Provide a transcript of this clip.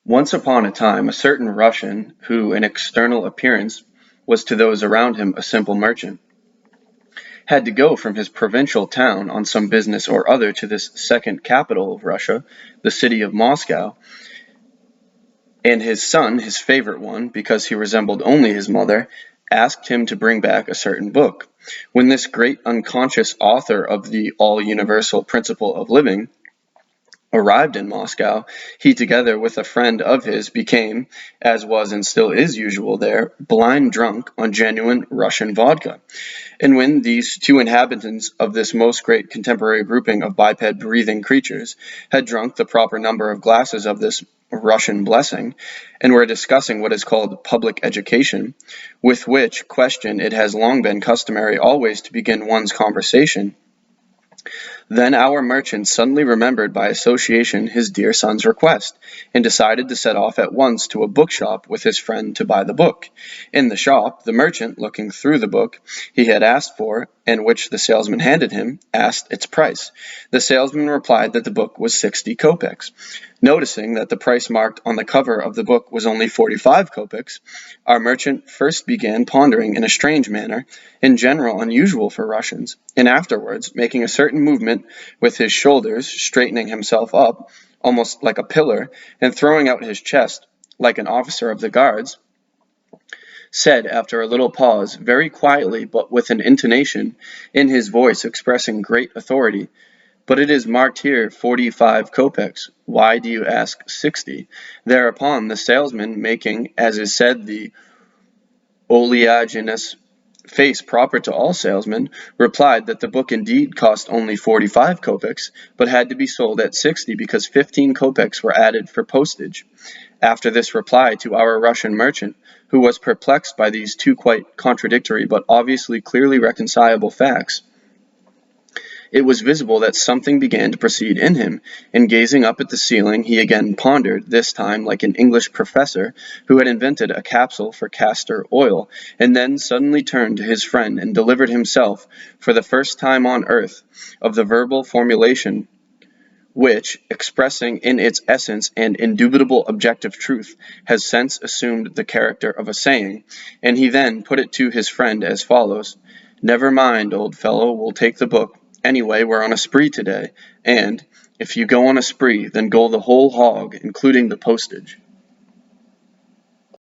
Once upon a time, a certain Russian, who in external appearance was to those around him a simple merchant, had to go from his provincial town on some business or other to this second capital of Russia, the city of Moscow, and his son, his favorite one, because he resembled only his mother, asked him to bring back a certain book. When this great unconscious author of the all-universal principle of living arrived in Moscow, he together with a friend of his became, as was and still is usual there, blind drunk on genuine Russian vodka. And when these two inhabitants of this most great contemporary grouping of biped breathing creatures had drunk the proper number of glasses of this Russian blessing, and were discussing what is called public education, with which question it has long been customary always to begin one's conversation, then our merchant suddenly remembered by association his dear son's request, and decided to set off at once to a bookshop with his friend to buy the book. In the shop, the merchant, looking through the book he had asked for, and which the salesman handed him, asked its price. The salesman replied that the book was 60 kopecks. Noticing that the price marked on the cover of the book was only 45 kopecks, our merchant first began pondering in a strange manner, in general unusual for Russians, and afterwards, making a certain movement with his shoulders, straightening himself up, almost like a pillar, and throwing out his chest, like an officer of the guards, said, after a little pause, very quietly but with an intonation in his voice expressing great authority, "But it is marked here 45 kopecks. Why do you ask 60? Thereupon the salesman, making, as is said, the oleaginous face proper to all salesmen, replied that the book indeed cost only 45 kopecks, but had to be sold at 60 because 15 kopecks were added for postage. After this reply to our Russian merchant, who was perplexed by these two quite contradictory but obviously clearly reconcilable facts, it was visible that something began to proceed in him, and gazing up at the ceiling, he again pondered, this time like an English professor who had invented a capsule for castor oil, and then suddenly turned to his friend and delivered himself, for the first time on earth, of the verbal formulation which, expressing in its essence and indubitable objective truth, has since assumed the character of a saying, and he then put it to his friend as follows: "Never mind, old fellow, we'll take the book. Anyway, we're on a spree today, and, if you go on a spree, then go the whole hog, including the postage."